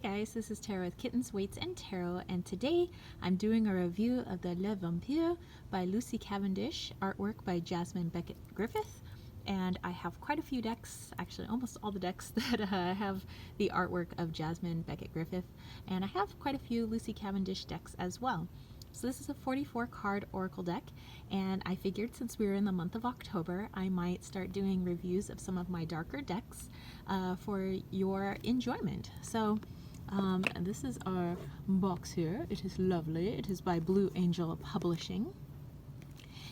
guys, this is Tarot with Kittens, Weights, and Tarot, and today I'm doing a review of the Le Vampire by Lucy Cavendish, artwork by Jasmine Beckett Griffith, and I have quite a few decks, actually almost all the decks that have the artwork of Jasmine Beckett Griffith, and I have quite a few Lucy Cavendish decks as well. So this is a 44 card oracle deck, and I figured since we were in the month of October, I might start doing reviews of some of my darker decks for your enjoyment. So this is our box here. It is lovely. It is by Blue Angel Publishing.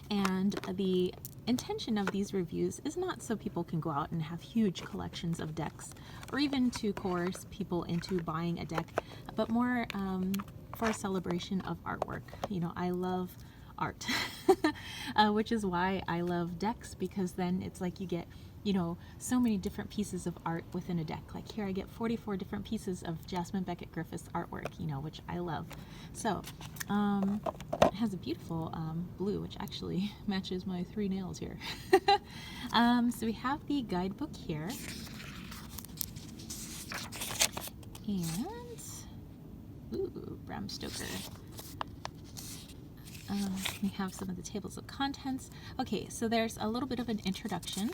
And the intention of these reviews is not so people can go out and have huge collections of decks, or even to coerce people into buying a deck, but more for a celebration of artwork. You know, I love art, which is why I love decks, because then it's like you get, you know, so many different pieces of art within a deck. Like here I get 44 different pieces of Jasmine Beckett Griffith's artwork, you know, which I love. So it has a beautiful blue, which actually matches my 3 nails here. So we have the guidebook here, and ooh, Bram Stoker. We have some of the tables of contents. Okay, so there's a little bit of an introduction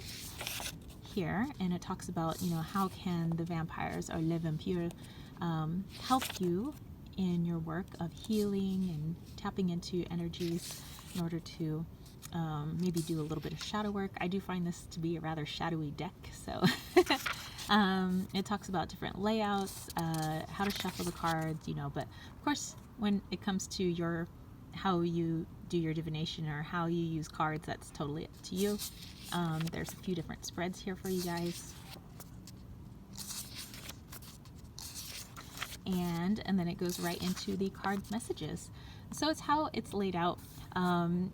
here, and it talks about, you know, how can the vampires, or Le Vampire, help you in your work of healing and tapping into energies in order to maybe do a little bit of shadow work. I do find this to be a rather shadowy deck, so it talks about different layouts, how to shuffle the cards, you know, but of course when it comes to your how you do your divination or how you use cards, that's totally up to you. There's a few different spreads here for you guys. And then it goes right into the card messages. So it's how it's laid out.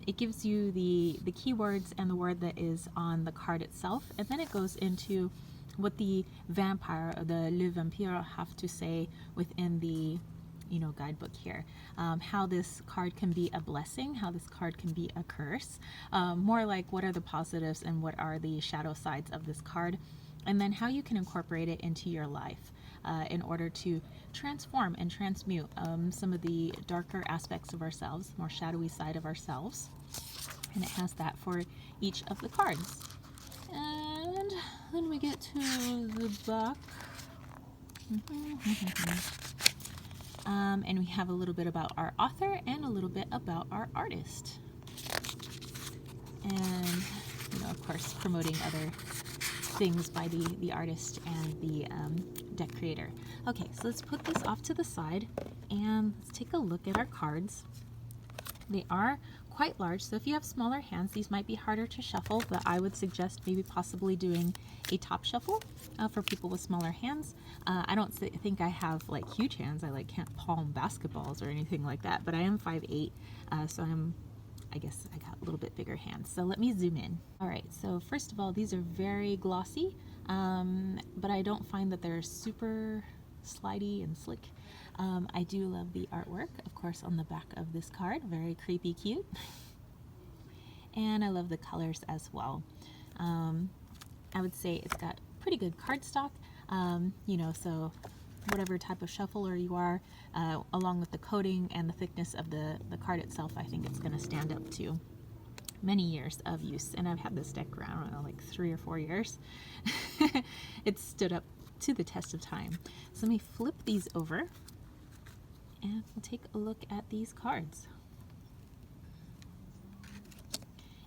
It gives you the keywords and the word that is on the card itself, and then it goes into what the vampire, or the Le Vampire, have to say within the, you know, guidebook here. How this card can be a blessing, how this card can be a curse, more like what are the positives and what are the shadow sides of this card, and then how you can incorporate it into your life in order to transform and transmute some of the darker aspects of ourselves, more shadowy side of ourselves. And it has that for each of the cards. And then we get to the back. And we have a little bit about our author and a little bit about our artist. And, you know, of course, promoting other things by the artist and the deck creator. Okay, so let's put this off to the side and let's take a look at our cards. They are quite large, so if you have smaller hands, these might be harder to shuffle, but I would suggest maybe possibly doing a top shuffle for people with smaller hands. I don't think I have like huge hands. I like can't palm basketballs or anything like that, but I am 5'8", so I guess I got a little bit bigger hands. So let me zoom in. All right, so first of all, these are very glossy, but I don't find that they're super slidey and slick. I do love the artwork, of course, on the back of this card. Very creepy cute. And I love the colors as well. I would say it's got pretty good cardstock, you know, so whatever type of shuffler you are, along with the coating and the thickness of the card itself, I think it's going to stand up to many years of use. And I've had this deck around, I don't know, like 3 or 4 years. It's stood up to the test of time. So let me flip these over and we'll take a look at these cards.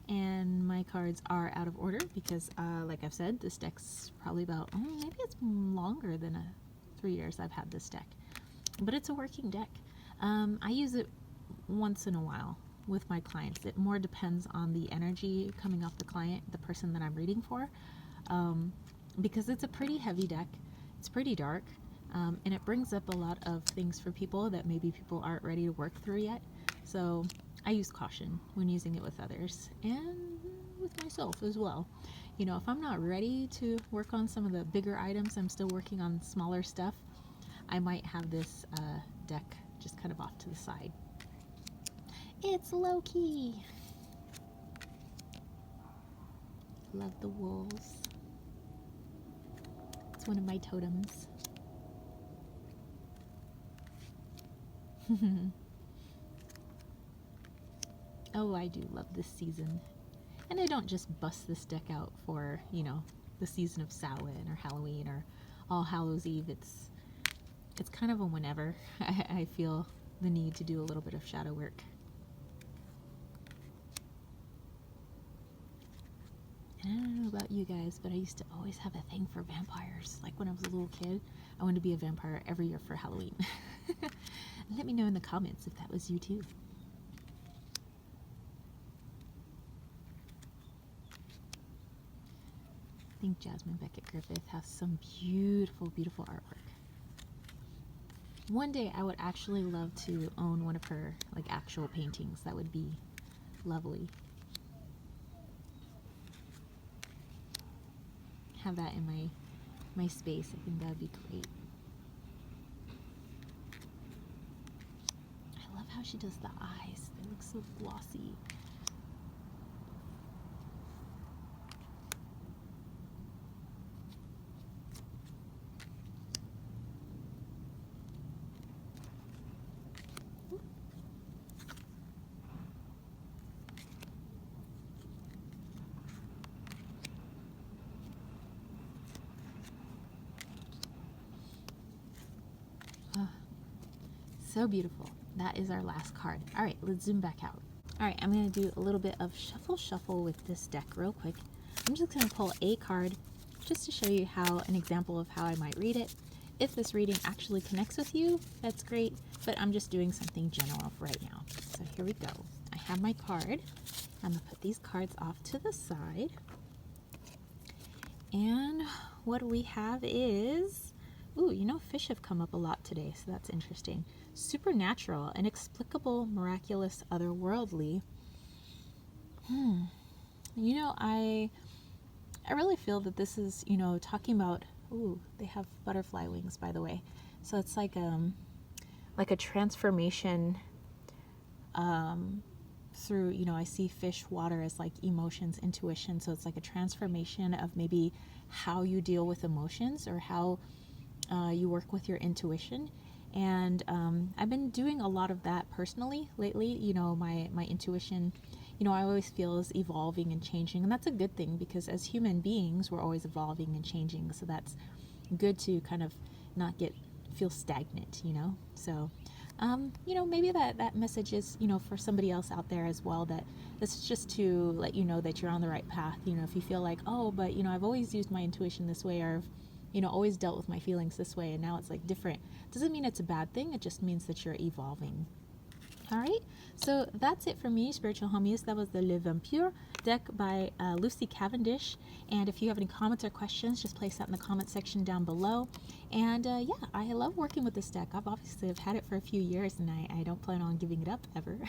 And my cards are out of order because, like I've said, this deck's probably about, maybe it's longer than 3 years I've had this deck. But it's a working deck. I use it once in a while with my clients. It more depends on the energy coming off the client, the person that I'm reading for, because it's a pretty heavy deck. It's pretty dark, and it brings up a lot of things for people that maybe people aren't ready to work through yet. So I use caution when using it with others and with myself as well. You know, if I'm not ready to work on some of the bigger items, I'm still working on smaller stuff, I might have this deck just kind of off to the side. It's low-key. Love the wolves. It's one of my totems. Oh, I do love this season. And I don't just bust this deck out for, you know, the season of Samhain or Halloween or All Hallows Eve. It's kind of a whenever. I feel the need to do a little bit of shadow work. And I don't know about you guys, but I used to always have a thing for vampires. Like when I was a little kid, I wanted to be a vampire every year for Halloween. Let me know in the comments if that was you too. I think Jasmine Beckett Griffith has some beautiful, beautiful artwork. One day I would actually love to own one of her like actual paintings. That would be lovely. Have that in my space. I think that would be great. I love how she does the eyes. They look so glossy. So beautiful. That is our last card. All right, let's zoom back out. All right, I'm going to do a little bit of shuffle with this deck real quick. I'm just going to pull a card just to show you how an example of how I might read it. If this reading actually connects with you, that's great, but I'm just doing something general right now. So here we go. I have my card. I'm going to put these cards off to the side. And what we have is, ooh, you know, fish have come up a lot today, so that's interesting. Supernatural, inexplicable, miraculous, otherworldly. You know, I really feel that this is, you know, talking about, ooh, they have butterfly wings, by the way. So it's like a transformation through, you know, I see fish, water as like emotions, intuition. So it's like a transformation of maybe how you deal with emotions or how you work with your intuition. And I've been doing a lot of that personally lately. You know, my intuition, you know, I always feel is evolving and changing, and that's a good thing because as human beings we're always evolving and changing, so that's good to kind of not feel stagnant, you know. So you know, maybe that message is, you know, for somebody else out there as well, that this is just to let you know that you're on the right path. You know, if you feel like, oh, but you know, I've always used my intuition this way, or you know, always dealt with my feelings this way, and now it's like different. Doesn't mean it's a bad thing. It just means that you're evolving. All right, so that's it for me, Spiritual Homies. That was the Le Vampire deck by Lucy Cavendish. And if you have any comments or questions, just place that in the comment section down below. And yeah, I love working with this deck. I've had it for a few years, and I don't plan on giving it up ever.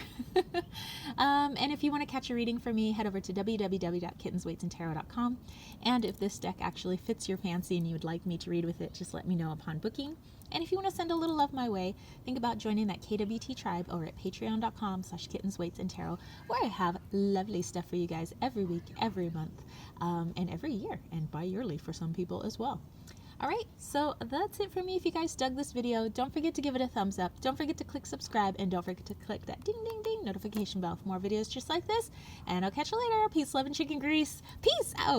And if you want to catch a reading from me, head over to www.kittensweightsandtarot.com. And if this deck actually fits your fancy and you would like me to read with it, just let me know upon booking. And if you want to send a little love my way, think about joining that KWT tribe over at patreon.com/kittensweightsandtarot, where I have lovely stuff for you guys every week, every month, and every year, and bi-yearly for some people as well. All right, so that's it for me. If you guys dug this video, don't forget to give it a thumbs up. Don't forget to click subscribe, and don't forget to click that ding, ding, ding notification bell for more videos just like this. And I'll catch you later. Peace, love, and chicken grease. Peace out.